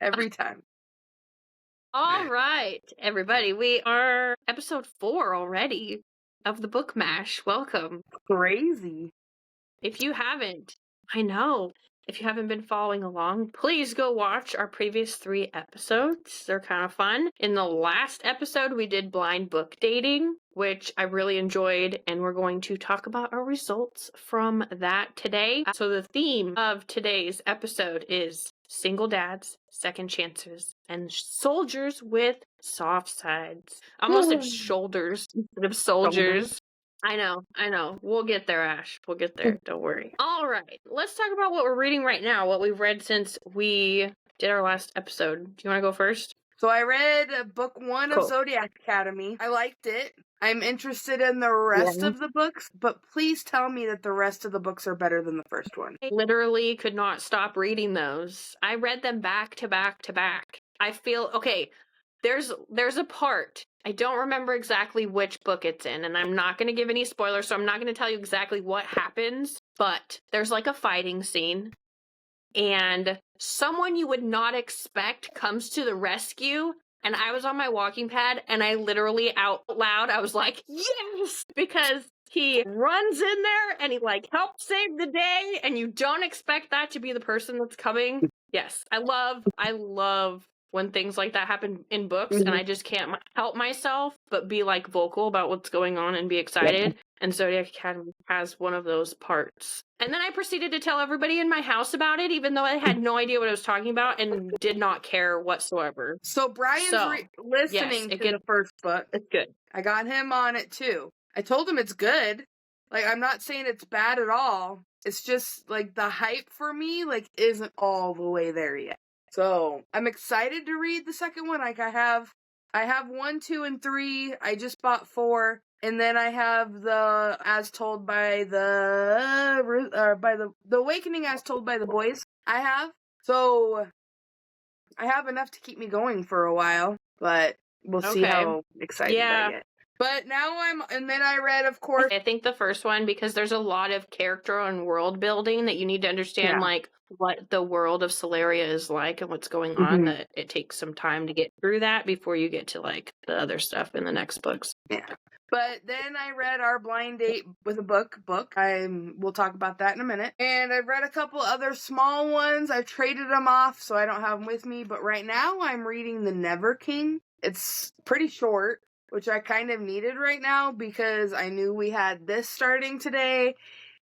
Every time. All right, everybody. We are episode 4 already of the Book Mash. Welcome. Crazy. If you haven't, I know. If you haven't been following along, please go watch our previous 3 episodes. They're kind of fun. In the last episode, we did blind book dating, which I really enjoyed, and we're going to talk about our results from that today. So the theme of today's episode is single dads, second chances, and soldiers with soft sides. I almost said shoulders instead of soldiers. I know. We'll get there, Ash. We'll get there. Don't worry. All right. Let's talk about what we're reading right now, what we've read since we did our last episode. Do you want to go first? So I read book 1 of Zodiac Academy. I liked it. I'm interested in the rest of the books, but please tell me that the rest of the books are better than the first one. I literally could not stop reading those. I read them back to back to back. I feel, okay, there's a part. I don't remember exactly which book it's in, and I'm not going to give any spoilers, so I'm not going to tell you exactly what happens, but there's like a fighting scene, and someone you would not expect comes to the rescue, and I was on my walking pad, and I literally out loud, I was like, yes! Because he runs in there, and he like helps save the day, and you don't expect that to be the person that's coming. Yes, I love when things like that happen in books, and I just can't help myself but be like vocal about what's going on and be excited. And Zodiac Academy has one of those parts. And then I proceeded to tell everybody in my house about it, even though I had no idea what I was talking about and did not care whatsoever. So Brian's listening to the first book. It's good. I got him on it too. I told him it's good. Like, I'm not saying it's bad at all. It's just like the hype for me like isn't all the way there yet. So I'm excited to read the second one. Like I have 1, 2, and 3. I just bought 4, and then I have the As Told by the Awakening As Told by the Boys. So I have enough to keep me going for a while, but we'll see how excited I get. But now and then I read, of course. I think the first one, because there's a lot of character and world building that you need to understand, like what the world of Solaria is like and what's going on, that it takes some time to get through that before you get to like the other stuff in the next books. Yeah. But then I read Our Blind Date with a book. We'll talk about that in a minute. And I've read a couple other small ones. I traded them off, so I don't have them with me. But right now I'm reading The Never King. It's pretty short, which I kind of needed right now because I knew we had this starting today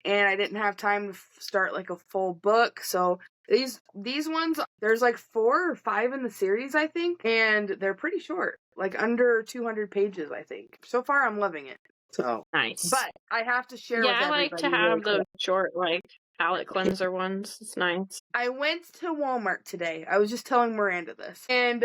and I didn't have time to start like a full book. So these ones, there's like 4 or 5 in the series, I think, and they're pretty short, like under 200 pages, I think. So far, I'm loving it. So nice. But I have to share with everybody. I like to have those short, like, palate cleanser ones. It's nice. I went to Walmart today. I was just telling Miranda this. And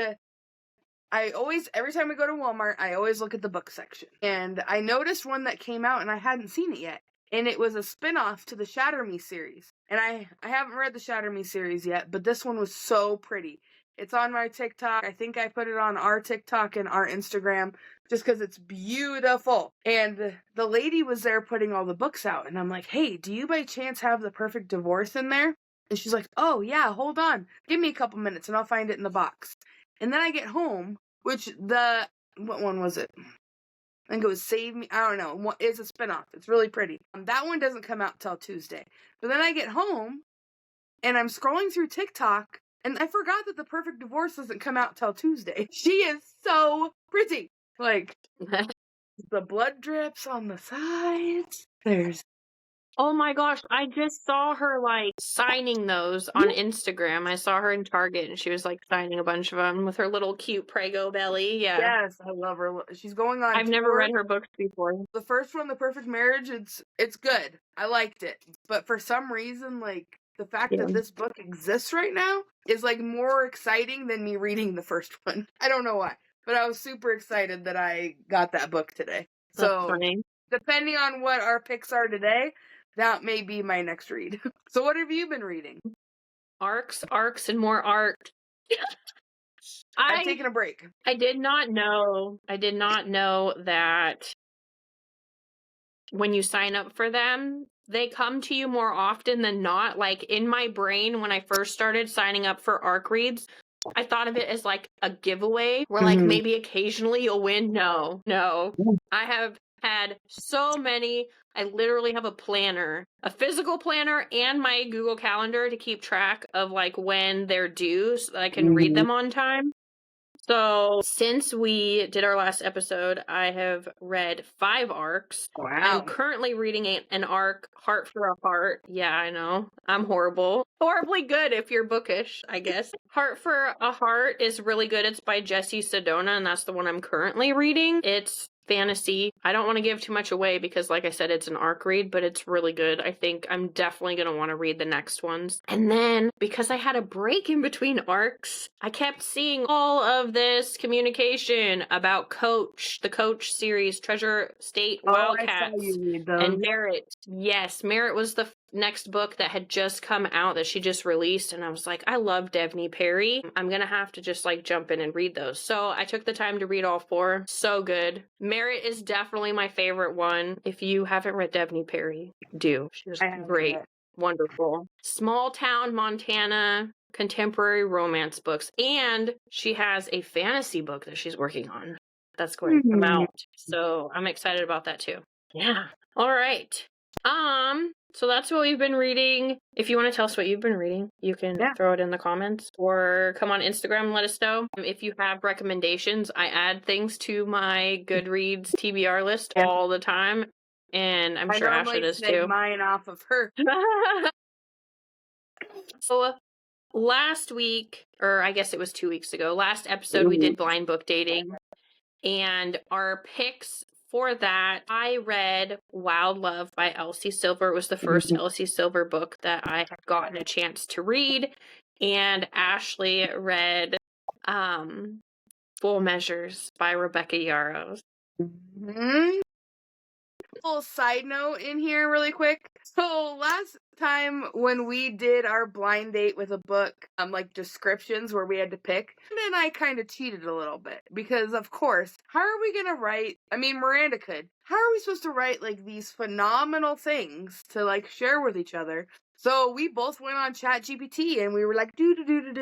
every time I go to Walmart, I always look at the book section. And I noticed one that came out and I hadn't seen it yet. And it was a spin-off to the Shatter Me series. And I haven't read the Shatter Me series yet, but this one was so pretty. It's on my TikTok. I think I put it on our TikTok and our Instagram just because it's beautiful. And the lady was there putting all the books out. And I'm like, hey, do you by chance have The Perfect Divorce in there? And she's like, oh, yeah, hold on. Give me a couple minutes and I'll find it in the box. And then I get home, which what one was it? I think it was Save Me. I don't know. It's a spinoff. It's really pretty. That one doesn't come out till Tuesday. But then I get home and I'm scrolling through TikTok and I forgot that The Perfect Divorce doesn't come out till Tuesday. She is so pretty. Like, the blood drips on the sides. Oh my gosh, I just saw her, like, signing those on Instagram. I saw her in Target, and she was, like, signing a bunch of them with her little cute Prego belly. Yeah. Yes, I love her. She's going on I've never read her books before. The first one, The Perfect Marriage, it's good. I liked it. But for some reason, like, the fact that this book exists right now is, like, more exciting than me reading the first one. I don't know why. But I was super excited that I got that book today. So, depending on what our picks are today, that may be my next read. So what have you been reading? Arcs, and more art. I'm taking a break. I did not know that when you sign up for them, they come to you more often than not. Like, in my brain, when I first started signing up for ARC reads, I thought of it as like a giveaway where like maybe occasionally you'll win. No. I have had so many. I literally have a planner, a physical planner, and my Google Calendar to keep track of like when they're due so that I can read them on time. So since we did our last episode, I have read 5 arcs. Wow. I'm currently reading an arc, Heart for a Heart. Yeah, I know. I'm horrible. Horribly good if you're bookish, I guess. Heart for a Heart is really good. It's by Jessie Sedona, and that's the one I'm currently reading. It's fantasy. I don't want to give too much away because, like I said, it's an arc read, but it's really good. I think I'm definitely going to want to read the next ones. And then, because I had a break in between arcs, I kept seeing all of this communication about Coach, the Coach series, Treasure State Wildcats, I saw you read those. and Merit. Yes, Merit was the next book that had just come out that she just released, and I was like, I love Devney Perry. I'm gonna have to just like jump in and read those. So I took the time to read all 4. So good. Merit is definitely my favorite one. If you haven't read Devney Perry, do. She's great. Wonderful. Small Town Montana contemporary romance books, and she has a fantasy book that she's working on that's going to come out. So I'm excited about that too. Yeah. All right. So that's what we've been reading. If you want to tell us what you've been reading, you can throw it in the comments or come on Instagram and let us know. If you have recommendations, I add things to my Goodreads TBR list all the time, and I'm sure Ashley does too. Mine off of her. So last week, or I guess it was 2 weeks ago, last episode we did blind book dating, and our picks for that, I read Wild Love by Elsie Silver. It was the first Elsie Silver book that I had gotten a chance to read. And Ashleigh read Full Measures by Rebecca Yarros. Little side note in here really quick. So last time when we did our blind date with a book, like descriptions where we had to pick, and then I kind of cheated a little bit because of course, how are we gonna write? I mean, Miranda could. How are we supposed to write like these phenomenal things to like share with each other? So we both went on ChatGPT and we were like, do.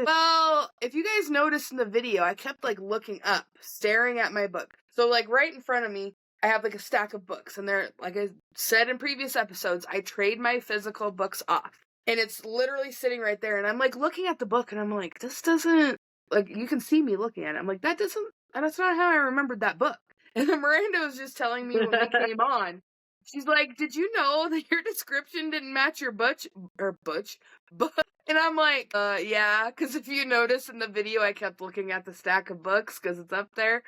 Well, if you guys noticed in the video, I kept like looking up, staring at my book. So like right in front of me, I have like a stack of books, and they're, like I said in previous episodes, I trade my physical books off. And it's literally sitting right there, and I'm like looking at the book, and I'm like, this doesn't, like, you can see me looking at it. I'm like, that's not how I remembered that book. And then Miranda was just telling me when we came on. She's like, did you know that your description didn't match your book? And I'm like, yeah, because if you notice in the video, I kept looking at the stack of books because it's up there,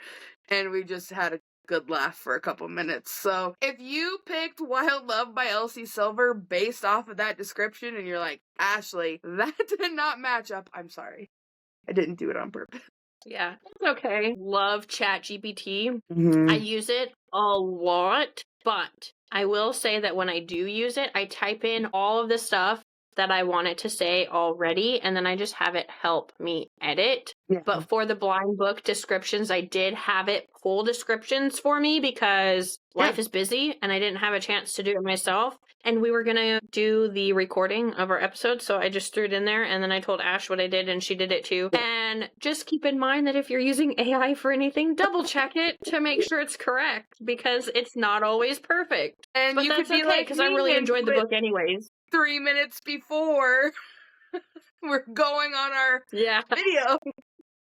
and we just had a good laugh for a couple minutes. So if you picked Wild Love by Elsie Silver based off of that description and you're like, Ashleigh, that did not match up, I'm sorry. I didn't do it on purpose. Yeah, it's okay. Love ChatGPT. I use it a lot, but I will say that when I do use it, I type in all of the stuff that I want it to say already, and then I just have it help me edit. But for the blind book descriptions, I did have it pull descriptions for me because life is busy and I didn't have a chance to do it myself. And we were going to do the recording of our episode, so I just threw it in there, and then I told Ash what I did, and she did it too. And just keep in mind that if you're using AI for anything, double check it to make sure it's correct, because it's not always perfect. And but you that's could be okay, like because I really enjoyed the book anyways. 3 minutes before we're going on our video.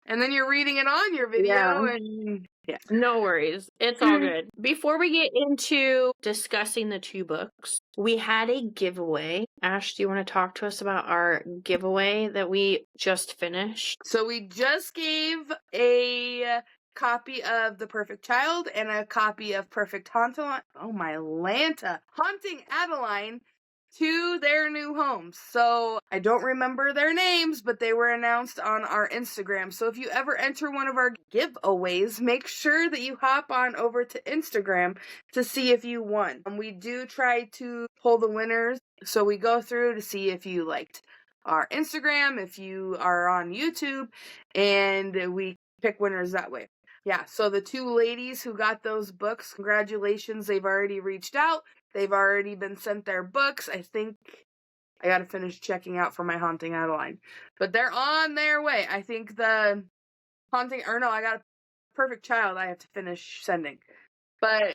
And then you're reading it on your video, and no worries. It's all good. Before we get into discussing the 2 books, we had a giveaway. Ash, do you want to talk to us about our giveaway that we just finished? So we just gave a copy of The Perfect Child and a copy of Perfect Haunting Adeline to their new homes. So I don't remember their names, but they were announced on our Instagram. So if you ever enter one of our giveaways, make sure that you hop on over to Instagram to see if you won. We do try to pull the winners. So we go through to see if you liked our Instagram, if you are on YouTube, and we pick winners that way. Yeah, so the 2 ladies who got those books, congratulations, they've already reached out. They've already been sent their books. I think I got to finish checking out for my Haunting Adeline. But they're on their way. I think the I got a Perfect Child I have to finish sending. But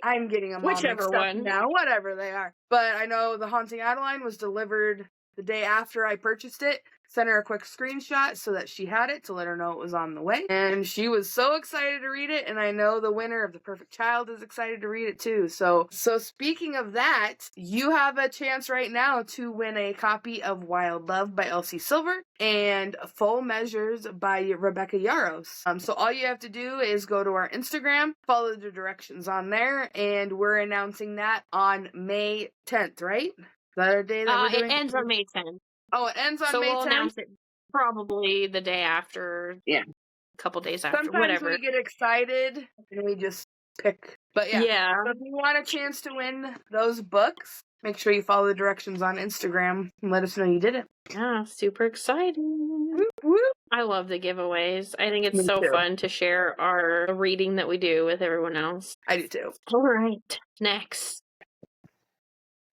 I'm getting them all Whichever mixed up one. now, whatever they are. But I know the Haunting Adeline was delivered the day after I purchased it. Sent her a quick screenshot so that she had it to let her know it was on the way. And she was so excited to read it, and I know the winner of The Perfect Child is excited to read it too. So speaking of that, you have a chance right now to win a copy of Wild Love by Elsie Silver and Full Measures by Rebecca Yarros. So all you have to do is go to our Instagram, follow the directions on there, and we're announcing that on May 10th, right? Is that our day that we're doing? It ends on May 10th. Oh, it ends on so May 10th? We'll announce it probably the day after. Yeah. A couple days after, Sometimes whatever. we get excited and we just pick. But yeah. So if you want a chance to win those books, make sure you follow the directions on Instagram and let us know you did it. Yeah, super exciting. Whoop, whoop. I love the giveaways. I think it's Me so too. fun to share our reading that we do with everyone else. I do too. All right. Next.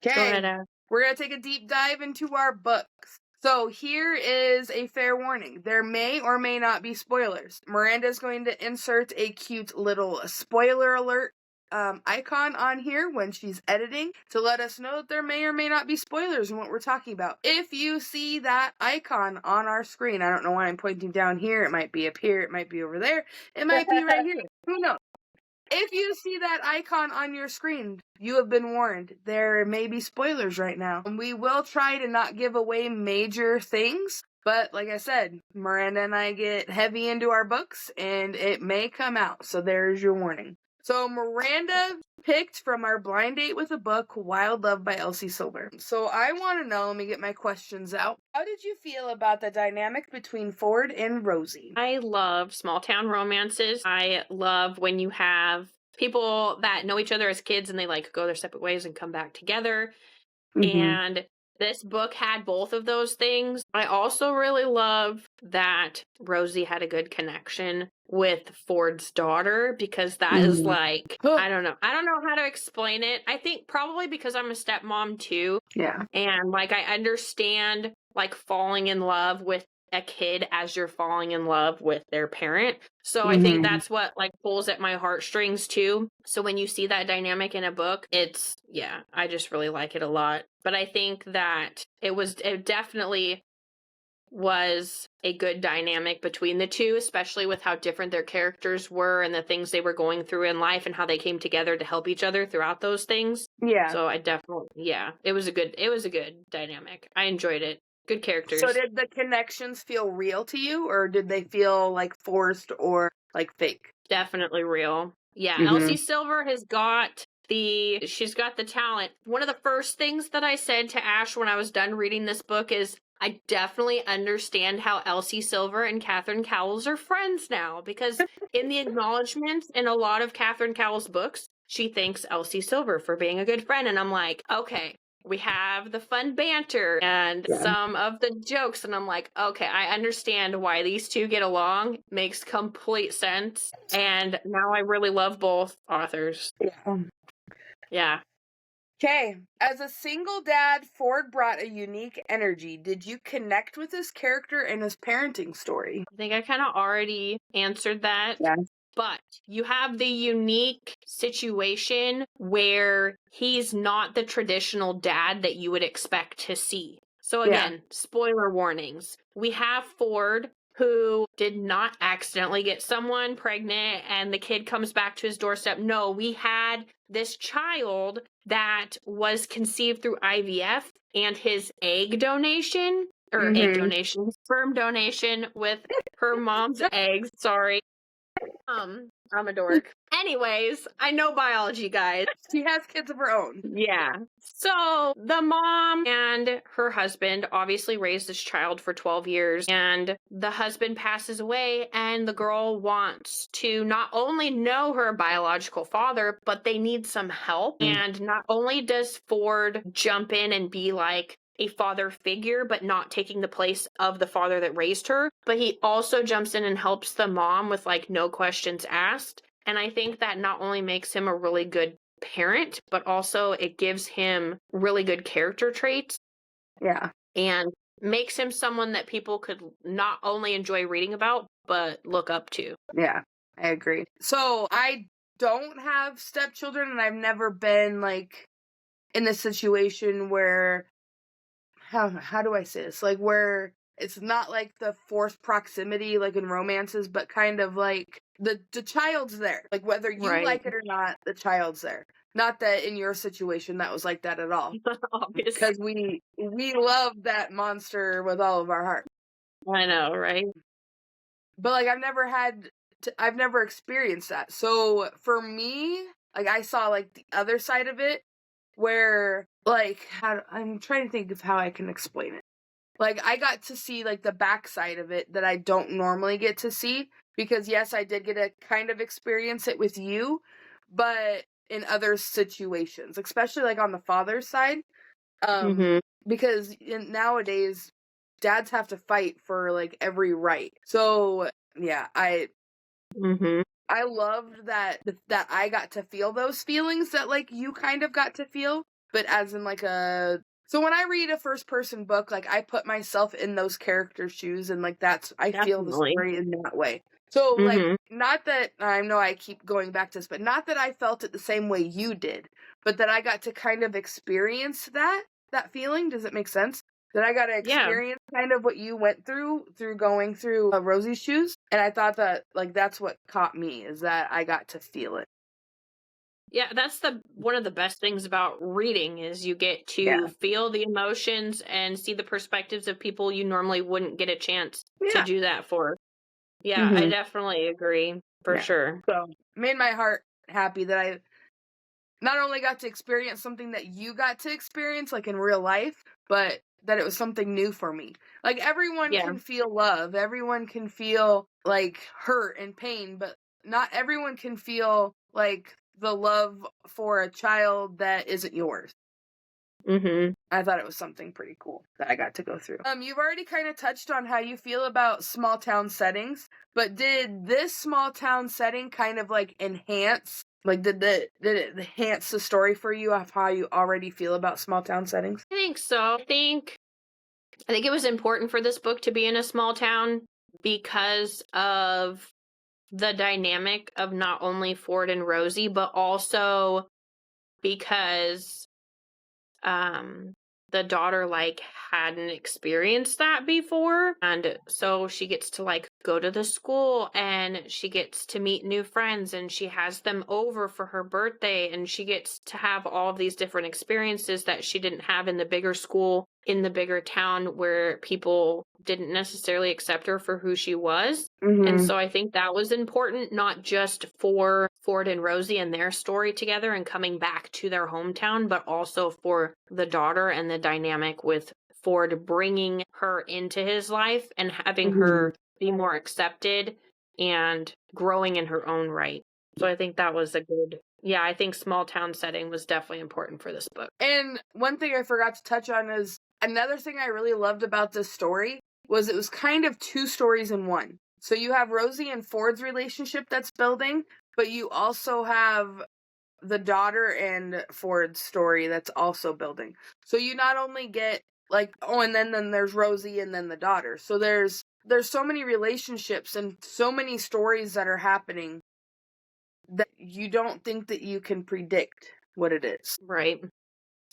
Okay. We're going to take a deep dive into our books. So here is a fair warning. There may or may not be spoilers. Miranda is going to insert a cute little spoiler alert icon on here when she's editing to let us know that there may or may not be spoilers in what we're talking about. If you see that icon on our screen, I don't know why I'm pointing down here. It might be up here. It might be over there. It might be right here. Who knows? If you see that icon on your screen, you have been warned. There may be spoilers right now. We will try to not give away major things, but like I said, Miranda and I get heavy into our books, and it may come out, so there's your warning. So Miranda picked from our blind date with a book, Wild Love by Elsie Silver. So I want to know, let me get my questions out. How did you feel about the dynamic between Ford and Rosie? I love small town romances. I love when you have people that know each other as kids and they like go their separate ways and come back together. Mm-hmm. And this book had both of those things. I also really love that Rosie had a good connection with Ford's daughter, because that is like, I don't know how to explain it. I think probably because I'm a stepmom too. Yeah. And like I understand like falling in love with a kid as you're falling in love with their parent. So I think that's what like pulls at my heartstrings too. So when you see that dynamic in a book, I just really like it a lot. But I think that it definitely was a good dynamic between the two, especially with how different their characters were and the things they were going through in life and how they came together to help each other throughout those things. Yeah. So I definitely, it was a good dynamic. I enjoyed it. Good characters. So did the connections feel real to you, or did they feel like forced or like fake? Definitely real. Yeah, Elsie Silver she's got the talent. One of the first things that I said to Ash when I was done reading this book is, I definitely understand how Elsie Silver and Catherine Cowles are friends now, because in the acknowledgments in a lot of Catherine Cowles' books, she thanks Elsie Silver for being a good friend. And I'm like, okay, we have the fun banter and some of the jokes. And I'm like, okay, I understand why these two get along. Makes complete sense. And now I really love both authors. Yeah. Okay, as a single dad, Ford brought a unique energy. Did you connect with his character and his parenting story? I think I kind of already answered that. Yeah. But you have the unique situation where he's not the traditional dad that you would expect to see. So again, spoiler warnings. We have Ford, who did not accidentally get someone pregnant and the kid comes back to his doorstep. No, we had this child that was conceived through IVF, and his egg donation, sperm donation with her mom's eggs. Sorry. I'm a dork. Anyways, I know biology, guys. She has kids of her own. Yeah. So the mom and her husband obviously raised this child for 12 years, and the husband passes away, and the girl wants to not only know her biological father, but they need some help. And not only does Ford jump in and be like a father figure, but not taking the place of the father that raised her, but he also jumps in and helps the mom with like no questions asked. And I think that not only makes him a really good parent, but also it gives him really good character traits. Yeah. and makes him someone that people could not only enjoy reading about, but look up to. Yeah, I agree. So I don't have stepchildren, and I've never been like in the situation where how do I say this? Like where it's not like the forced proximity like in romances, but kind of like the child's there. Like whether you Right. like it or not, the child's there. Not that in your situation that was like that at all. Obviously. Because we love that monster with all of our heart. I know, right? But like I've never experienced that. So for me, like I saw like the other side of it where like I'm trying to think of how I can explain it. Like I got to see like the backside of it that I don't normally get to see because yes, I did get to kind of experience it with you, but in other situations, especially like on the father's side. Mm-hmm. Because nowadays dads have to fight for like every right. So yeah, Mm-hmm. I loved that I got to feel those feelings that like you kind of got to feel, but as in like so when I read a first person book, like I put myself in those characters' shoes and like I feel the Definitely. story in that way. So like Mm-hmm. not that I know I keep going back to this, but not that I felt it the same way you did, but that I got to kind of experience that feeling. Does it make sense? That I got to Yeah. experience kind of what you went through going through Rosie's shoes. And I thought that like that's what caught me is that I got to feel it. Yeah, that's one of the best things about reading is you get to feel the emotions and see the perspectives of people you normally wouldn't get a chance to Yeah. do that for. Yeah, I Mm-hmm. definitely agree for sure. So made my heart happy that I not only got to experience something that you got to experience like in real life, but that it was something new for me. Like everyone Yeah. can feel love, everyone can feel like hurt and pain, but not everyone can feel like the love for a child that isn't yours. Mm-hmm. I thought it was something pretty cool that I got to go through. You've already kind of touched on how you feel about small town settings, but did this small town setting kind of like enhance, like did it enhance the story for you of how you already feel about small town settings? I think so. I think it was important for this book to be in a small town because of the dynamic of not only Ford and Rosie, but also because the daughter like hadn't experienced that before, and so she gets to like go to the school and she gets to meet new friends and she has them over for her birthday and she gets to have all of these different experiences that she didn't have in the bigger school, in the bigger town where people didn't necessarily accept her for who she was. Mm-hmm. And so I think that was important, not just for Ford and Rosie and their story together and coming back to their hometown, but also for the daughter and the dynamic with Ford bringing her into his life and having her be more accepted and growing in her own right. So I think that was I think small town setting was definitely important for this book. And one thing I forgot to touch on is another thing I really loved about this story was it was kind of two stories in one. So you have Rosie and Ford's relationship that's building, but you also have the daughter and Ford's story that's also building. So you not only get like and then there's Rosie and then the daughter. So there's so many relationships and so many stories that are happening that you don't think that you can predict what it is. Right.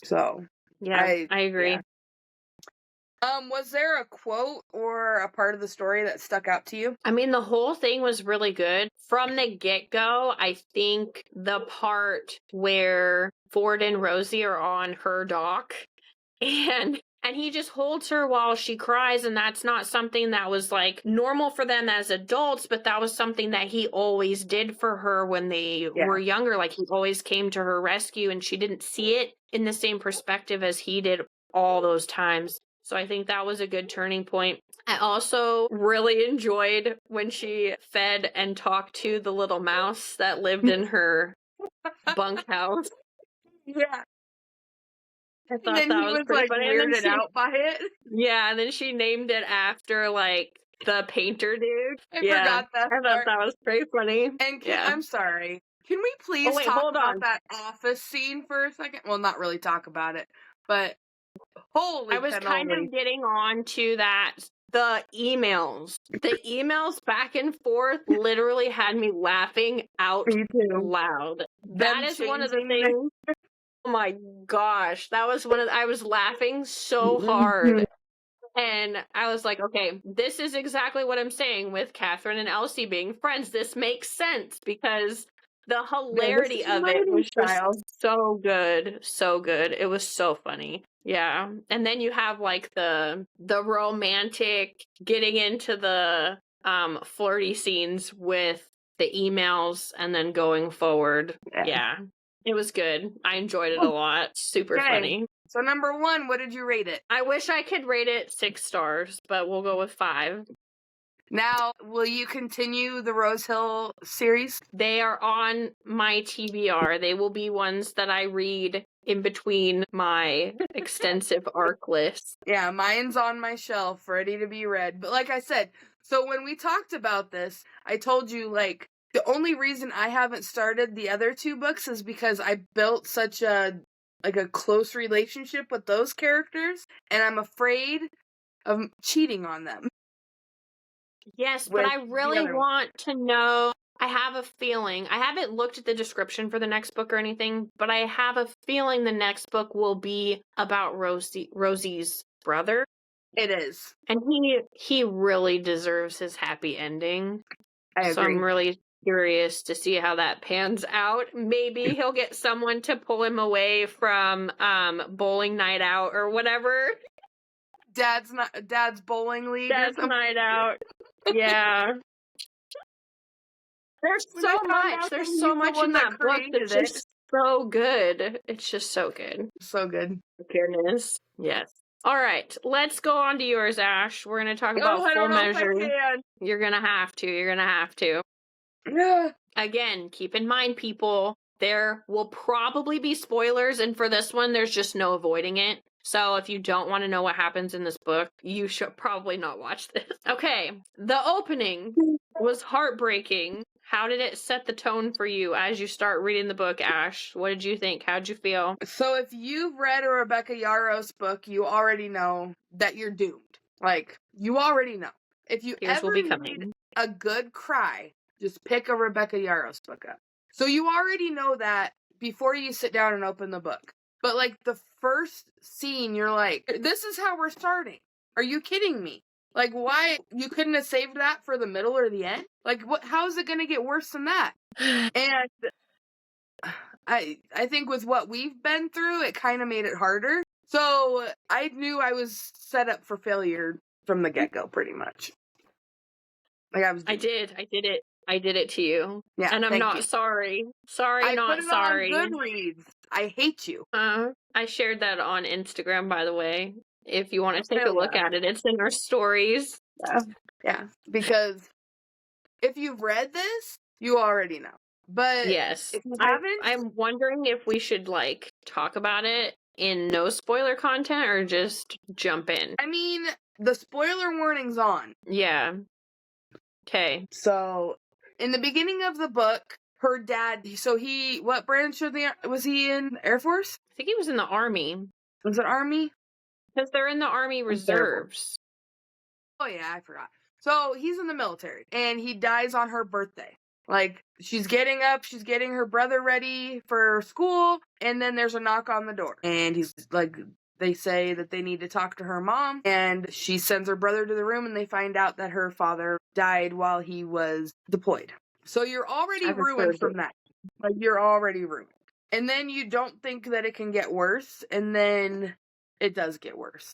So yeah, I agree. Yeah. Was there a quote or a part of the story that stuck out to you? I mean, the whole thing was really good. From the get-go, I think the part where Ford and Rosie are on her dock and he just holds her while she cries, and that's not something that was like normal for them as adults, but that was something that he always did for her when they were younger. Like he always came to her rescue and she didn't see it in the same perspective as he did all those times. So I think that was a good turning point. I also really enjoyed when she fed and talked to the little mouse that lived in her bunkhouse. Yeah. I thought And then that he was was pretty like funny. weirded out by it. Yeah, and then she named it after like the painter dude. I forgot that I thought part. that was pretty funny. And I'm sorry. Can we please wait, talk hold about on. that office scene for a second? Well, not really talk about it, but Holy I was kind cannoli. of getting on to that. The emails back and forth literally had me laughing out Me too. loud. Them That is one of the changing the- things. Oh my gosh, that was I was laughing so Mhm. hard. And I was like, okay, this is exactly what I'm saying with Catherine and Elsie being friends. This makes sense because the hilarity of it was just so good. So good. It was so funny. Yeah. And then you have like the romantic getting into the flirty scenes with the emails and then going forward. Yeah. It was good. I enjoyed it a lot. Super funny. So number 1, what did you rate it? I wish I could rate it 6 stars, but we'll go with 5. Now, will you continue the Rose Hill series? They are on my TBR. They will be ones that I read in between my extensive arc list. Yeah, mine's on my shelf, ready to be read. But like I said, so when we talked about this, I told you, like, the only reason I haven't started the other 2 books is because I built such a close relationship with those characters, and I'm afraid of cheating on them. Yes, but I really want to know. I have a feeling. I haven't looked at the description for the next book or anything, but I have a feeling the next book will be about Rosie's brother. It is. And he really deserves his happy ending. I agree. So I'm really curious to see how that pans out. Maybe he'll get someone to pull him away from bowling night out or whatever. Dad's bowling league. Dad's night out. Yeah. There's so much. There's so much in that book that's just so good. It's just so good. So good. Goodness. Yes. All right. Let's go on to yours, Ash. We're going to talk about Full Measure. You're going to have to. You're going to have to. Yeah. Again, keep in mind, people, there will probably be spoilers, and for this one, there's just no avoiding it. So if you don't want to know what happens in this book, you should probably not watch this. Okay, the opening was heartbreaking. How did it set the tone for you as you start reading the book, Ash? What did you think? How'd you feel? So if you've read a Rebecca Yarros book, you already know that you're doomed. Like, you already know. If you ever need a good cry, just pick a Rebecca Yarros book up. So you already know that before you sit down and open the book. But, like, the first scene, you're like, this is how we're starting. Are you kidding me? Like, why? You couldn't have saved that for the middle or the end? Like, how is it going to get worse than that? And I think with what we've been through, it kind of made it harder. So I knew I was set up for failure from the get-go, pretty much. Like, I did it to you. Yeah, and I'm not sorry. Sorry, not sorry. On Goodreads. I hate you. I shared that on Instagram, by the way. If you want to take a look at it, it's in our stories. Yeah, because if you've read this, you already know. But yes, if you haven't, I'm wondering if we should like talk about it in no spoiler content or just jump in. I mean, the spoiler warning's on. Yeah. Okay. So, in the beginning of the book, her dad, what branch was he in? Air Force? I think he was in the Army. Was it Army? Because they're in the Army Reserves. Oh yeah, I forgot. So, he's in the military, and he dies on her birthday. Like, she's getting up, she's getting her brother ready for school, and then there's a knock on the door. And he's like, they say that they need to talk to her mom, and she sends her brother to the room, and they find out that her father died while he was deployed. So you're already ruined from that. Like, you're already ruined. And then you don't think that it can get worse, and then it does get worse.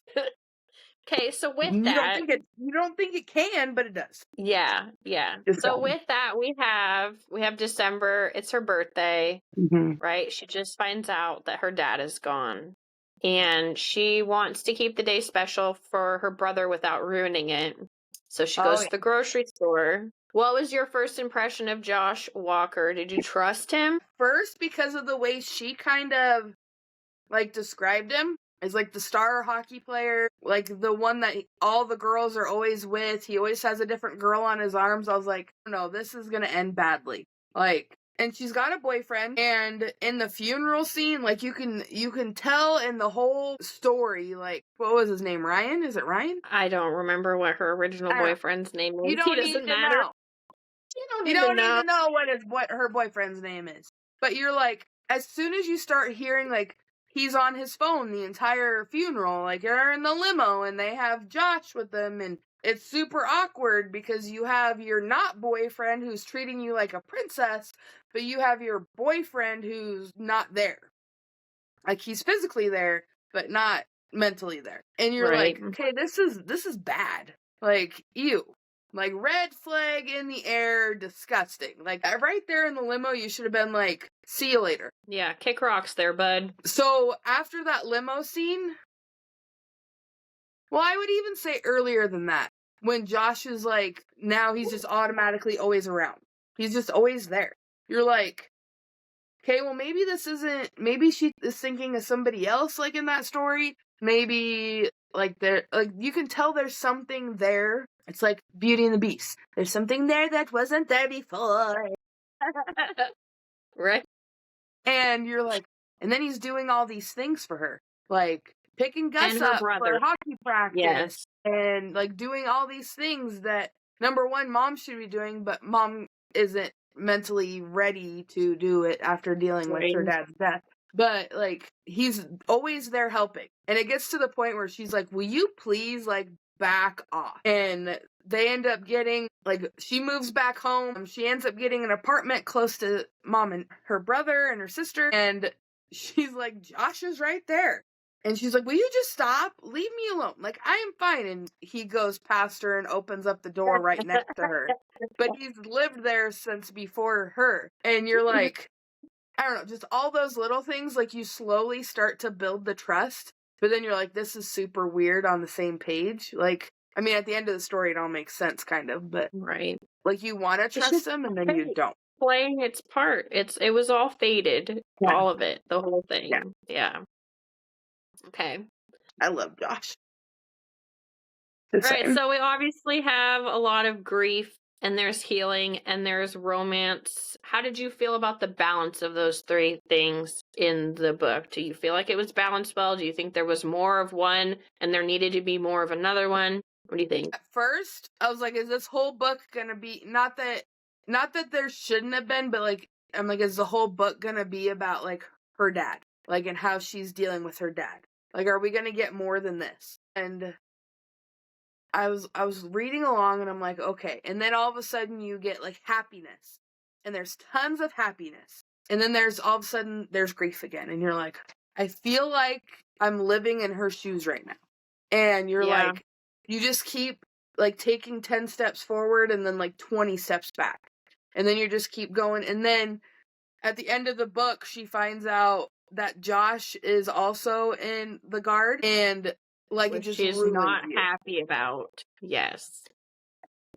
Okay, so with that... You don't think it can, but it does. Yeah. So with that, we have December. It's her birthday, right? She just finds out that her dad is gone. And she wants to keep the day special for her brother without ruining it. So she goes to the grocery store. What was your first impression of Josh Walker? Did you trust him? First, because of the way she kind of, like, described him as, like, the star hockey player. Like, the one that all the girls are always with. He always has a different girl on his arms. I was like, no, this is going to end badly. Like, and she's got a boyfriend, and in the funeral scene, like you can tell in the whole story, like, what was his name? Ryan? Is it Ryan? I don't remember what her original boyfriend's name is. You don't need to matter. know. You don't need to know what her boyfriend's name is. But you're like, as soon as you start hearing, like, he's on his phone the entire funeral, like, they're in the limo and they have Josh with them, and it's super awkward because you have your not boyfriend who's treating you like a princess, but you have your boyfriend who's not there. Like, he's physically there, but not mentally there. And you're like, okay, this is bad. Like, ew. Like, red flag in the air, disgusting. Like, right there in the limo, you should have been like, see you later. Yeah, kick rocks there, bud. So, after that limo scene, well, I would even say earlier than that, when Josh is like, now he's just automatically always around. He's just always there. You're like, okay, well, maybe she is thinking of somebody else, like, in that story. Maybe, like, you can tell there's something there. It's like Beauty and the Beast. There's something there that wasn't there before. Right. And you're like, and then he's doing all these things for her. Like, picking Gus up for hockey practice. Yes. And, like, doing all these things that, number one, mom should be doing, but mom isn't mentally ready to do it after dealing with her dad's death. But, like, he's always there helping. And it gets to the point where she's like, will you please, like, back off? And they end up getting, like, she moves back home. She ends up getting an apartment close to mom and her brother and her sister. And she's like, Josh is right there. And she's like, will you just stop? Leave me alone. Like, I am fine. And he goes past her and opens up the door right next to her. But he's lived there since before her. And you're like, I don't know, just all those little things, like, you slowly start to build the trust. But then you're like, this is super weird on the same page. Like, I mean, at the end of the story, it all makes sense, kind of. But, like, you want to trust him, and then you don't. Playing its part. It was all faded. Yeah. All of it. The whole thing. Yeah. Okay. I love Josh. All right, so we obviously have a lot of grief, and there's healing, and there's romance. How did you feel about the balance of those three things in the book? Do you feel like it was balanced well? Do you think there was more of one, and there needed to be more of another one? What do you think? At first, I was like, is this whole book gonna be, not that there shouldn't have been, but, like, I'm like, is the whole book gonna be about, like, her dad? Like, and how she's dealing with her dad? Like, are we gonna get more than this? And I was reading along, and I'm like, okay. And then all of a sudden you get, like, happiness. And there's tons of happiness. And then there's all of a sudden there's grief again. And you're like, I feel like I'm living in her shoes right now. And you're like, you just keep, like, taking 10 steps forward and then, like, 20 steps back. And then you just keep going. And then at the end of the book, she finds out that Josh is also in the Guard, and, like, which it just she's not happy about. Yes.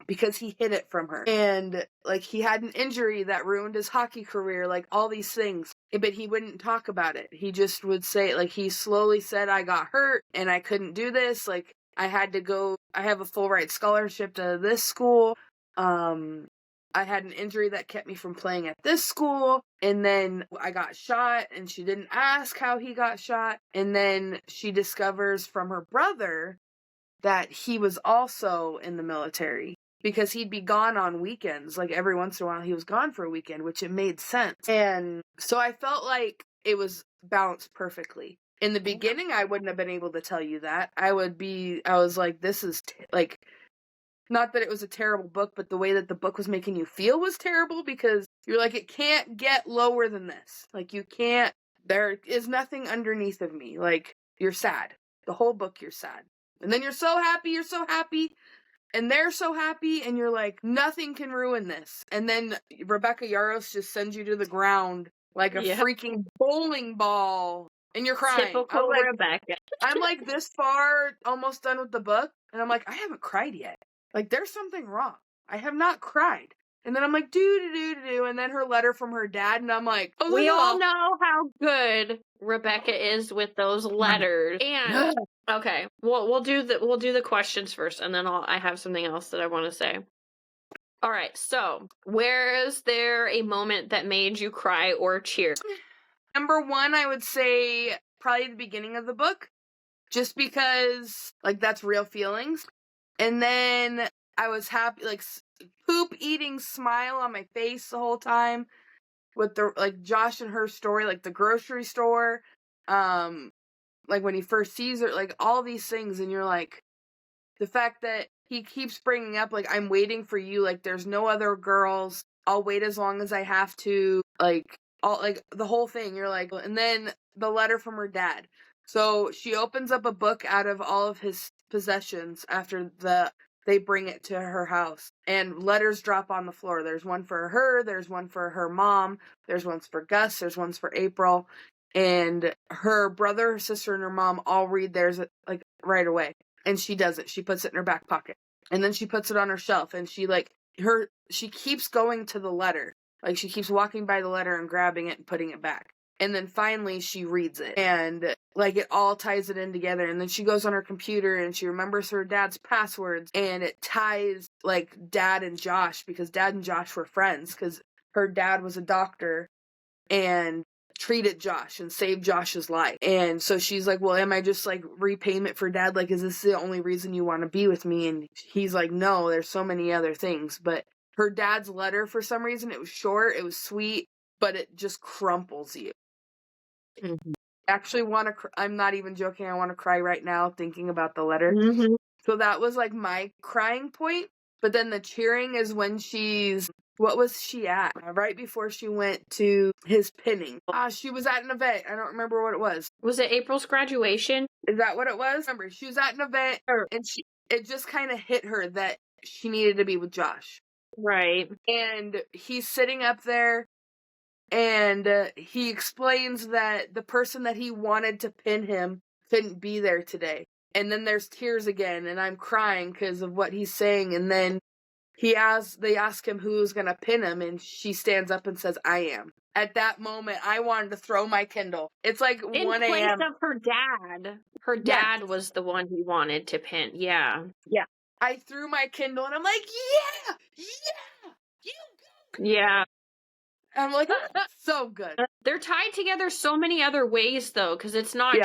Because he hid it from her. And, like, he had an injury that ruined his hockey career, like, all these things. But he wouldn't talk about it. He just would say, like, he slowly said, I got hurt, and I couldn't do this. Like, I had to go, I have a full ride scholarship to this school. I had an injury that kept me from playing at this school, and then I got shot, and she didn't ask how he got shot, and then she discovers from her brother that he was also in the military, because he'd be gone on weekends, like, every once in a while he was gone for a weekend, which it made sense. And so I felt like it was balanced perfectly. In the beginning, I wouldn't have been able to tell you that. I was like, this is, like, not that it was a terrible book, but the way that the book was making you feel was terrible, because you're like, it can't get lower than this. Like, you can't, there is nothing underneath of me. Like, you're sad. The whole book, you're sad. And then you're so happy, and they're so happy, and you're like, nothing can ruin this. And then Rebecca Yarros just sends you to the ground like a freaking bowling ball, and you're crying. Typical Rebecca. I'm like this far, almost done with the book, and I'm like, I haven't cried yet. Like, there's something wrong. I have not cried. And then I'm like, do, and then her letter from her dad, and I'm like, oh, we all know how good Rebecca is with those letters. And okay, we'll do the questions first, and then I have something else that I want to say. All right, so where is there a moment that made you cry or cheer? Number one, I would say probably the beginning of the book, just because, like, that's real feelings. And then I was happy, like, poop eating smile on my face the whole time with the, like, Josh and her story, like, the grocery store, like, when he first sees her, like, all these things, and you're like, the fact that he keeps bringing up, like, I'm waiting for you, like, there's no other girls, I'll wait as long as I have to, like, all, like, the whole thing, you're like, and then the letter from her dad. So she opens up a book out of all of his possessions after they bring it to her house, and letters drop on the floor. There's one for her, there's one for her mom, there's ones for Gus, there's ones for April, and her brother, her sister, and her mom all read theirs, like, right away. And she doesn't. She puts it in her back pocket. And then she puts it on her shelf, and she keeps going to the letter. Like, she keeps walking by the letter and grabbing it and putting it back. And then finally she reads it, and, like, it all ties it in together. And then she goes on her computer and she remembers her dad's passwords, and it ties, like, Dad and Josh, because Dad and Josh were friends, because her dad was a doctor and treated Josh and saved Josh's life. And so she's like, well, am I just, like, repayment for Dad? Like, is this the only reason you want to be with me? And he's like, no, there's so many other things. But her dad's letter, for some reason, it was short, it was sweet, but it just crumples you. Mm-hmm. I actually want to, I'm not even joking, I want to cry right now thinking about the letter. Mm-hmm. So that was, like, my crying point. But then the cheering is when what was she at? Right before she went to his pinning. She was at an event. I don't remember what it was. Was it April's graduation? Is that what it was? Remember, she was at an event, and it just kind of hit her that she needed to be with Josh. Right. And he's sitting up there, and he explains that the person that he wanted to pin him couldn't be there today. And then there's tears again, and I'm crying because of what he's saying. And then they ask him who's going to pin him, and she stands up and says, I am. At that moment, I wanted to throw my Kindle. It's like 1 a.m. In place of her dad. Her dad was the one he wanted to pin. Yeah. Yeah. I threw my Kindle, and I'm like, yeah, you. Yeah. I'm like, so good. They're tied together so many other ways, though, because it's not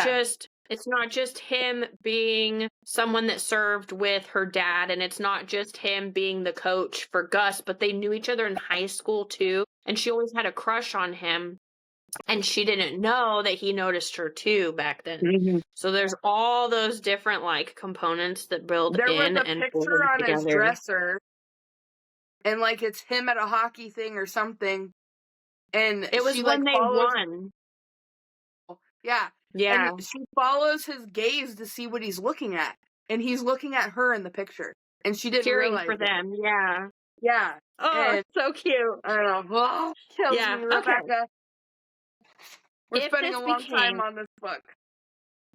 just him being someone that served with her dad, and it's not just him being the coach for Gus, but they knew each other in high school too, and she always had a crush on him, and she didn't know that he noticed her too back then. Mm-hmm. So there's all those different, like, components that build there in was a and picture on together. His dresser, and, like, it's him at a hockey thing or something. And it was when they won. Yeah. Yeah. And she follows his gaze to see what he's looking at. And he's looking at her in the picture. And she didn't realize for them, yeah. Yeah. Oh, it's so cute. I don't know. Oh, kills me, Rebecca. Okay. We're spending a long time on this book.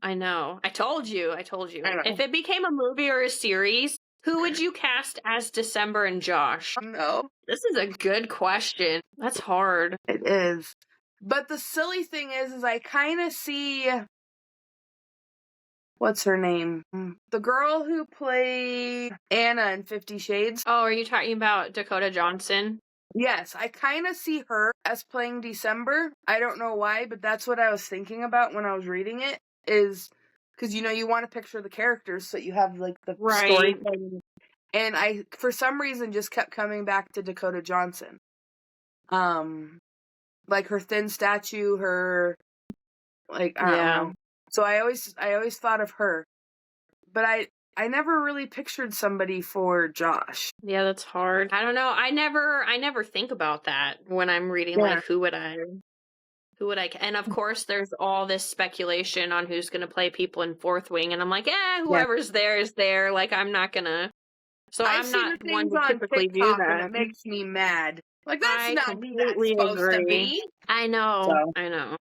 I know. I told you. I know. If it became a movie or a series, who would you cast as December and Josh? No. This is a good question. That's hard. It is. But the silly thing is I kind of see... What's her name? The girl who played Anna in 50 Shades. Oh, are you talking about Dakota Johnson? Yes, I kind of see her as playing December. I don't know why, but that's what I was thinking about when I was reading it, is because, you know, you want to picture the characters so you have, like, the story. And I, for some reason, just kept coming back to Dakota Johnson. Like, her thin statue, her, like, I don't know. So I always thought of her. But I never really pictured somebody for Josh. Yeah, that's hard. I don't know. I never think about that when I'm reading, like, who would I, and of course there's all this speculation on who's going to play people in Fourth Wing, and I'm like, whoever's there is there. Like, I'm not going to, so I'm not one to typically do that. And it makes me mad. Like, that's not who that's supposed to be. I know.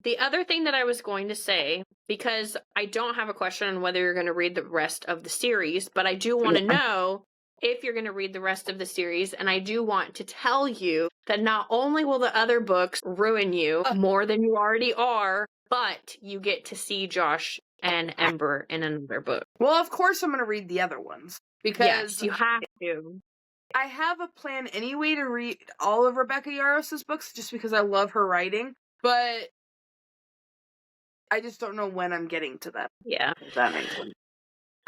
The other thing that I was going to say, because I don't have a question on whether you're going to read the rest of the series, but I do want to know if you're going to read the rest of the series, and I do want to tell you that not only will the other books ruin you more than you already are, but you get to see Josh and Ember in another book. Well, of course I'm going to read the other ones. Because yes, you have to. I have a plan anyway to read all of Rebecca Yarros' books just because I love her writing, but I just don't know when I'm getting to them. Yeah. If that makes sense.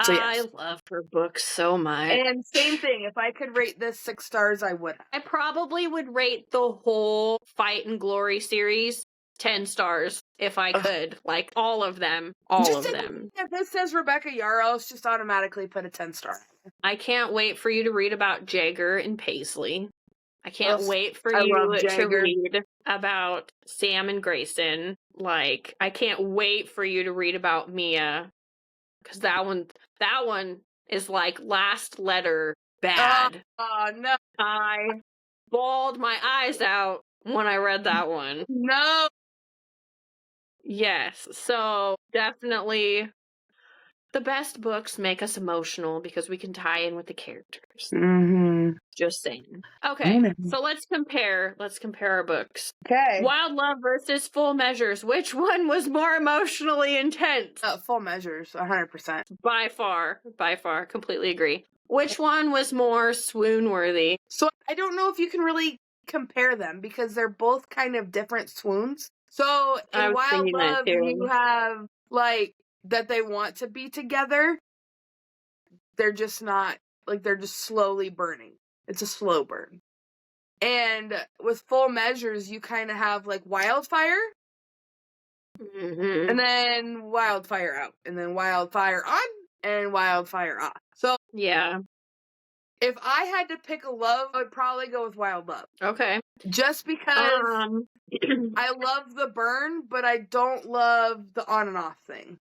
So, I love her books so much. And same thing, if I could rate this 6 stars, I would. I probably would rate the whole Fight and Glory series 10 stars if I could. Like, all of them. All of them. If this says Rebecca Yarros, just automatically put a 10 star. I can't wait for you to read about Jagger and Paisley. I can't wait for you to read about Sam and Grayson. Like, I can't wait for you to read about Mia. Because that one is like last letter bad. Oh, no. I bawled my eyes out when I read that one. No. Yes, so definitely the best books make us emotional because we can tie in with the characters. Mm-hmm. Just saying. Okay, so let's compare our books. Okay. Wild Love versus Full Measures. Which one was more emotionally intense? Full Measures, 100%. By far, completely agree. Which one was more swoon-worthy? So I don't know if you can really compare them because they're both kind of different swoons. So in Wild Love, you have, like, that they want to be together. They're just not, like, they're just slowly burning. It's a slow burn. And with Full Measures, you kind of have, like, wildfire. Mm-hmm. And then wildfire out. And then wildfire on. And wildfire off. So, yeah. If I had to pick a love, I would probably go with Wild Love. Okay. Just because I love the burn, but I don't love the on and off thing.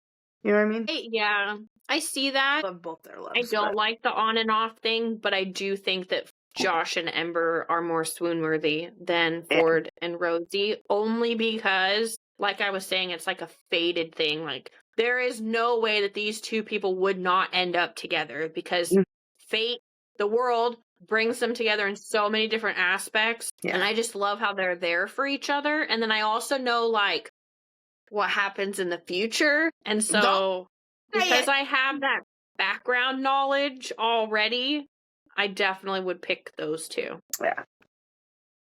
You know what I mean? Yeah, I see that. I love both their loves. I don't like the on and off thing, but I do think that Josh and Ember are more swoon-worthy than Ford and Rosie, only because, like I was saying, it's like a fated thing. Like, there is no way that these two people would not end up together because fate, the world, brings them together in so many different aspects. Yeah. And I just love how they're there for each other. And then I also know, like, what happens in the future. And so, because I have that background knowledge already, I definitely would pick those two. Yeah.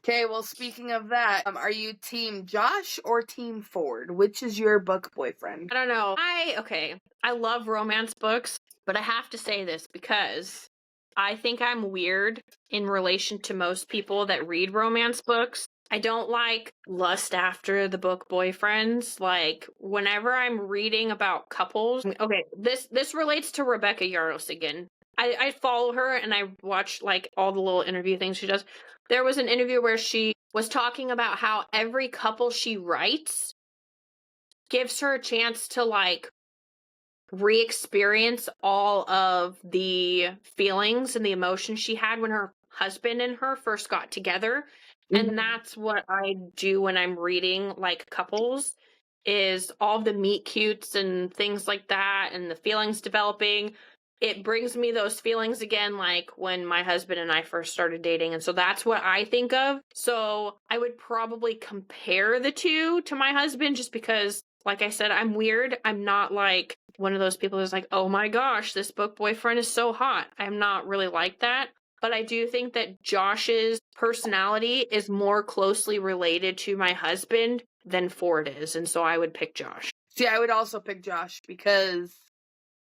Okay, well, speaking of that, are you Team Josh or Team Ford? Which is your book boyfriend? I don't know. I love romance books, but I have to say this because I think I'm weird in relation to most people that read romance books. I don't like lust after the book boyfriends. Like, whenever I'm reading about couples... Okay, this relates to Rebecca Yarros again. I follow her and I watch, like, all the little interview things she does. There was an interview where she was talking about how every couple she writes gives her a chance to, like, re-experience all of the feelings and the emotions she had when her husband and her first got together. And that's what I do when I'm reading, like, couples, is all the meet cutes and things like that and the feelings developing. It brings me those feelings again, like when my husband and I first started dating. And so that's what I think of. So I would probably compare the two to my husband just because, like I said, I'm weird. I'm not like one of those people who's like, oh my gosh, this book boyfriend is so hot. I'm not really like that. But I do think that Josh's personality is more closely related to my husband than Ford is. And so I would pick Josh. See, I would also pick Josh because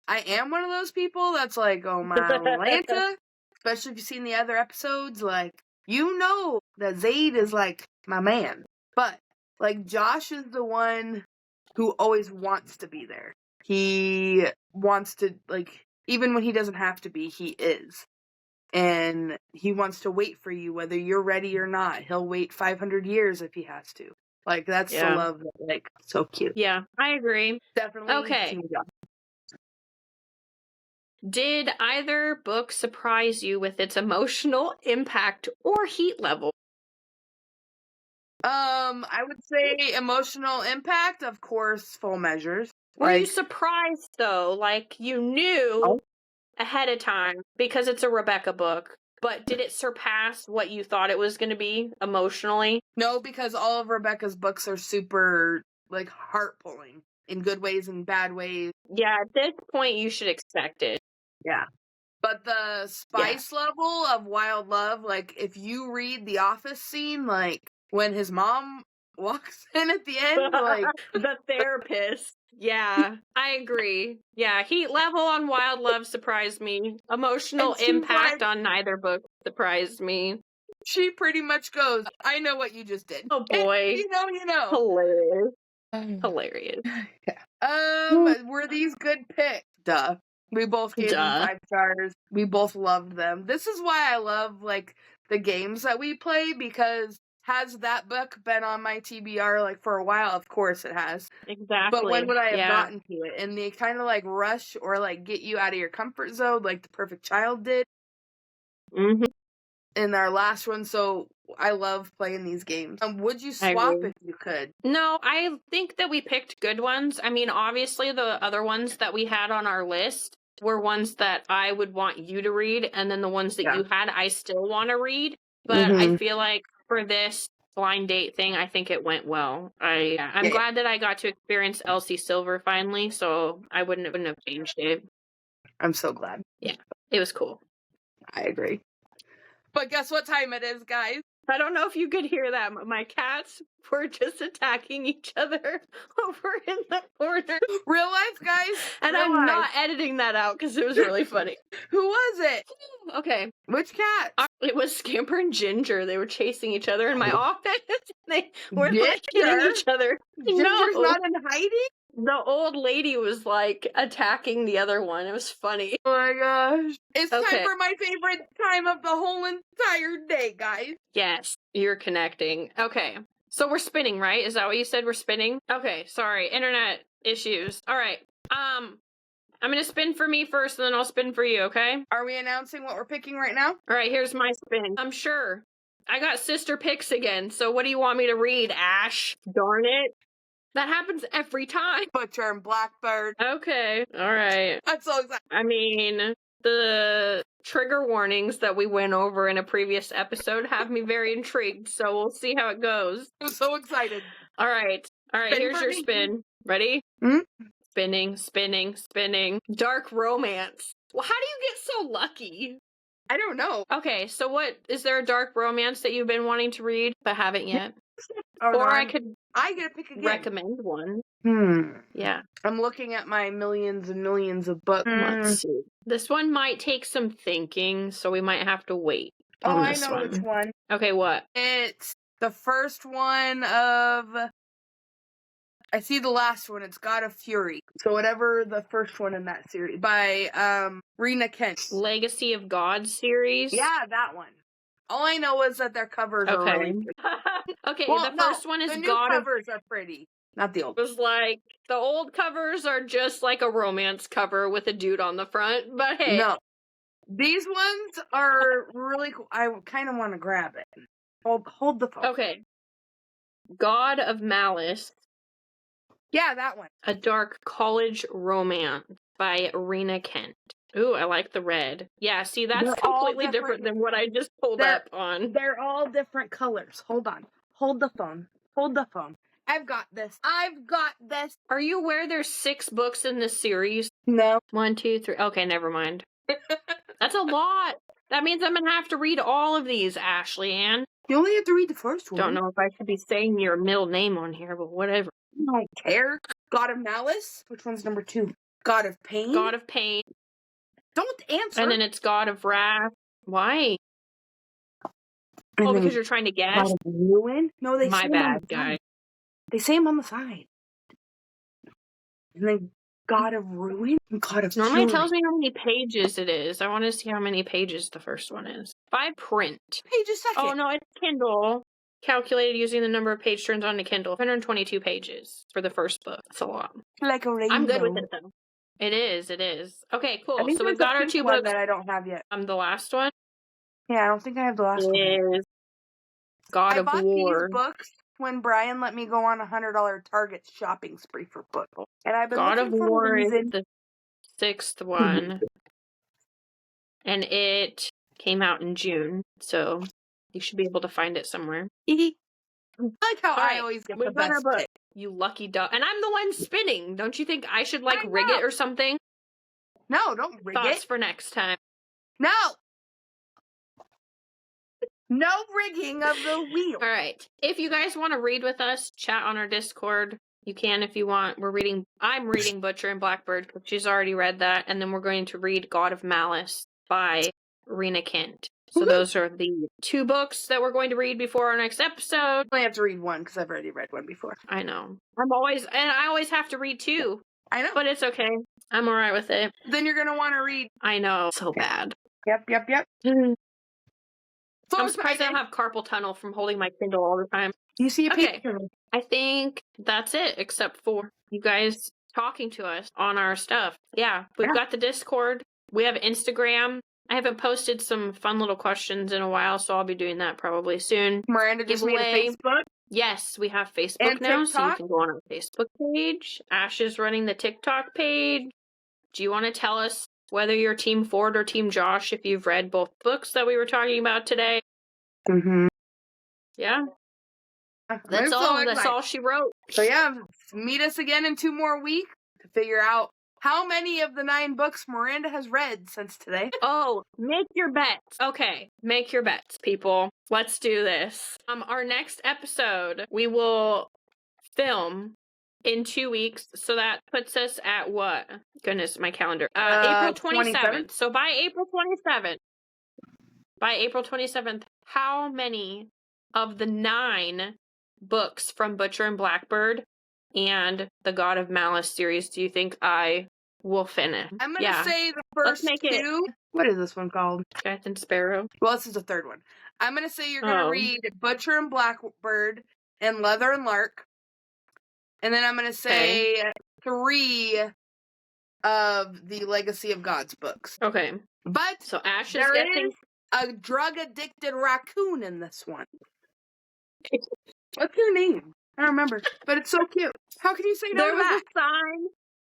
I am one of those people that's like, oh my Atlanta. Especially if you've seen the other episodes, like, you know that Zayd is like my man. But, like, Josh is the one who always wants to be there. He wants to, like, even when he doesn't have to be, he is. And he wants to wait for you, whether you're ready or not. He'll wait 500 years if he has to. Like, that's the love that, like, so cute. Yeah, I agree. Definitely. Okay. Did either book surprise you with its emotional impact or heat level? I would say emotional impact, of course, Full Measures. Were you surprised, though? Like, you knew ahead of time because it's a Rebecca book, but did it surpass what you thought it was going to be emotionally? No, because all of Rebecca's books are super, like, heart-pulling in good ways and bad ways. Yeah, at this point, you should expect it. Yeah. But the spice level of Wild Love, like, if you read the office scene, like, when his mom walks in at the end, like... The therapist. Yeah, I agree. Yeah, heat level on Wild Love surprised me. Emotional impact on neither book surprised me. She pretty much goes, I know what you just did. Oh boy. You know. Hilarious. Hilarious. Yeah. Were these good picks? Duh. We both gave them 5 stars. We both loved them. This is why I love, like, the games that we play, because has that book been on my TBR, like, for a while? Of course it has. Exactly. But when would I have gotten to it? And they kind of, like, rush or, like, get you out of your comfort zone, like The Perfect Child did. Mm-hmm. In our last one, so I love playing these games. Would you swap if you could? No, I think that we picked good ones. I mean, obviously the other ones that we had on our list were ones that I would want you to read, and then the ones that you had, I still want to read. But I feel like for this blind date thing, I think it went well. I'm glad that I got to experience Elsie Silver finally, so I wouldn't have changed it. I'm so glad. Yeah, it was cool. I agree. But guess what time it is, guys? I don't know if you could hear that. My cats were just attacking each other over in the corner. Real life, guys. And I'm not editing that out because it was really funny. Who was it? Okay. Which cat? It was Scamper and Ginger. They were chasing each other in my office. They were like hitting each other. Ginger's not in hiding? The old lady was like attacking the other one. It was funny. Oh my gosh. It's time for my favorite time of the whole entire day, guys. Yes, you're connecting. Okay. So we're spinning, right? Is that what you said? We're spinning? Okay, sorry. Internet issues. All right. I'm going to spin for me first, and then I'll spin for you, okay? Are we announcing what we're picking right now? All right, here's my spin. I'm sure. I got sister picks again, so what do you want me to read, Ash? Darn it. That happens every time. Butcher and Blackbird. Okay. All right. I'm so excited. I mean, the trigger warnings that we went over in a previous episode have me very intrigued, so we'll see how it goes. I'm so excited. All right. Here's your spin. Ready? Spinning, spinning, spinning. Dark romance. Well, how do you get so lucky? I don't know. Okay, so what is there a dark romance that you've been wanting to read but haven't yet? I get to pick again. Recommend one. Yeah. I'm looking at my millions and millions of books. Let's see. This one might take some thinking, so we might have to wait on this one. Which one. Okay, what? It's the first one of... I see the last one. It's God of Fury. So whatever the first one in that series. By Rena Kent. Legacy of God series? Yeah, that one. All I know is that their covers are really pretty. Okay, well, the first one is the new God covers are pretty. Not the old. It was like, the old covers are just like a romance cover with a dude on the front, but hey. No. These ones are really cool. I kind of want to grab it. Hold the phone. Okay. God of Malice. Yeah, that one. A dark college romance by Rena Kent. Ooh, I like the red. Yeah, see, that's completely different than what I just pulled up on. They're all different colors. Hold on. Hold the phone. Hold the phone. I've got this. Are you aware there's 6 books in this series? No. 1, 2, 3. Okay, never mind. That's a lot. That means I'm going to have to read all of these, Ashleigh Ann. You only have to read the first one. Don't know if I should be saying your middle name on here, but whatever. I don't care. God of Malice? Which one's number 2? God of Pain? God of Pain. Don't answer. And then it's God of Wrath. Why? Because you're trying to guess? God of Ruin? No, they My bad, guy. They say them on the side. And then God of Ruin and God of Normally it tells me how many pages it is. I want to see how many pages the first one is. By print. Pages second. Oh, no, it's Kindle. Calculated using the number of page turns onto Kindle. 122 pages for the first book. That's a lot. Like a rainbow. I'm good with it, though. It is. Okay, cool. So we've got our 2 books that I don't have yet. The last one? Yeah, I don't think I have the last one. Is God of War. I bought these books when Brian let me go on a $100 Target shopping spree for books. And I've been God of looking for War is the 6th one. And it came out in June, so you should be able to find it somewhere. I like how I always get the best pick. You lucky dog. And I'm the one spinning. Don't you think I should, rig it or something? No, don't rig it. Thoughts for next time. No! No rigging of the wheel. All right. If you guys want to read with us, chat on our Discord. You can if you want. I'm reading Butcher and Blackbird, but she's already read that. And then we're going to read God of Malice by Rena Kent. So those are the 2 books that we're going to read before our next episode. I only have to read one because I've already read one before. I know. I always have to read 2. I know. But it's okay. I'm all right with it. Then you're going to want to read. I know. So bad. Yep. I'm surprised I don't have carpal tunnel from holding my Kindle all the time. You see a Okay. picture. I think that's it, except for you guys talking to us on our stuff. Yeah, we've got the Discord. We have Instagram. I haven't posted some fun little questions in a while, so I'll be doing that probably soon. Miranda just made a Facebook. Yes, we have Facebook and now, TikTok? so you can go on our Facebook page. Ash is running the TikTok page. Do you want to tell us whether you're Team Ford or Team Josh if you've read both books that we were talking about today? Mm-hmm. Yeah. That's all she wrote. So yeah, meet us again in 2 more weeks to figure out how many of the 9 books Miranda has read since today. Oh, make your bets. Okay, make your bets, people. Let's do this. Our next episode, we will film in 2 weeks. So that puts us at what? Goodness, my calendar. April 27th. So by April 27th, how many of the 9 books from Butcher and Blackbird and the God of Malice series do you think I will finish? I'm going to say the first 2. What is this one called? Jack and Sparrow. Well, this is the 3rd one. I'm going to say you're going to read Butcher and Blackbird and Leather and Lark. And then I'm going to say 3 of the Legacy of Gods books. Okay. But so Ash is getting a drug-addicted raccoon in this one. What's your name? I don't remember, but it's so cute. How can you say no to that? There was a sign.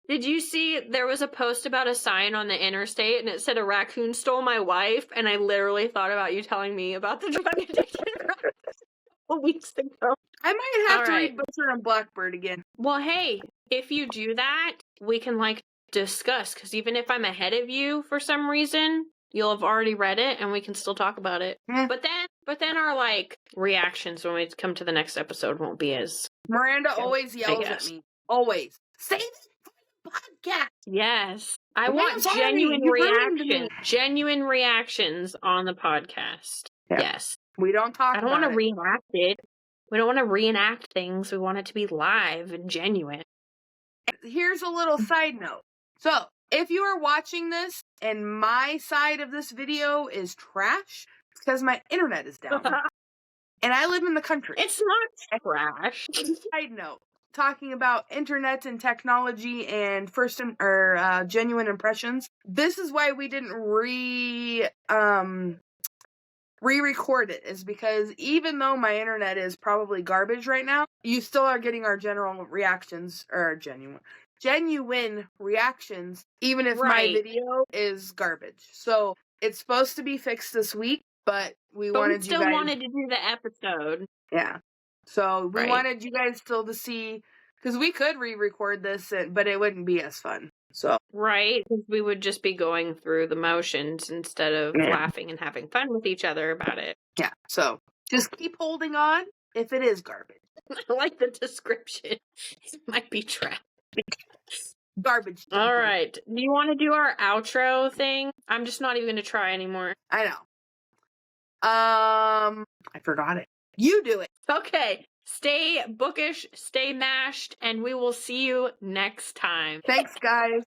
Did you see there was a post about a sign on the interstate and it said a raccoon stole my wife, and I literally thought about you telling me about the drug addiction a couple weeks ago. I might have to read Butcher and Blackbird again. Well, hey, if you do that, we can discuss, because even if I'm ahead of you for some reason, you'll have already read it and we can still talk about it. Yeah. But then our reactions when we come to the next episode won't be as Miranda always yells at me. Always. Say this podcast. Yes. I want genuine reactions. Genuine reactions on the podcast. Yeah. Yes. We don't talk about it. I don't want to reenact it. We don't want to reenact things. We want it to be live and genuine. Here's a little side note. So, if you are watching this and my side of this video is trash, it's because my internet is down. And I live in the country. It's not trash. Side note. Talking about internet and technology and genuine impressions. This is why we didn't re-record it, is because even though my internet is probably garbage right now, you still are getting our general reactions, or genuine reactions, even if my video is garbage. So it's supposed to be fixed this week, but we wanted to do the episode. Yeah. So we wanted you guys still to see, because we could re-record this, but it wouldn't be as fun. So because we would just be going through the motions instead of laughing and having fun with each other about it. Yeah. So just keep holding on if it is garbage. I like the description. It might be trash. Garbage. All right. Do you want to do our outro thing? I'm just not even going to try anymore. I know. I forgot it. You do it. Okay. Stay bookish, stay mashed, and we will see you next time. Thanks, guys.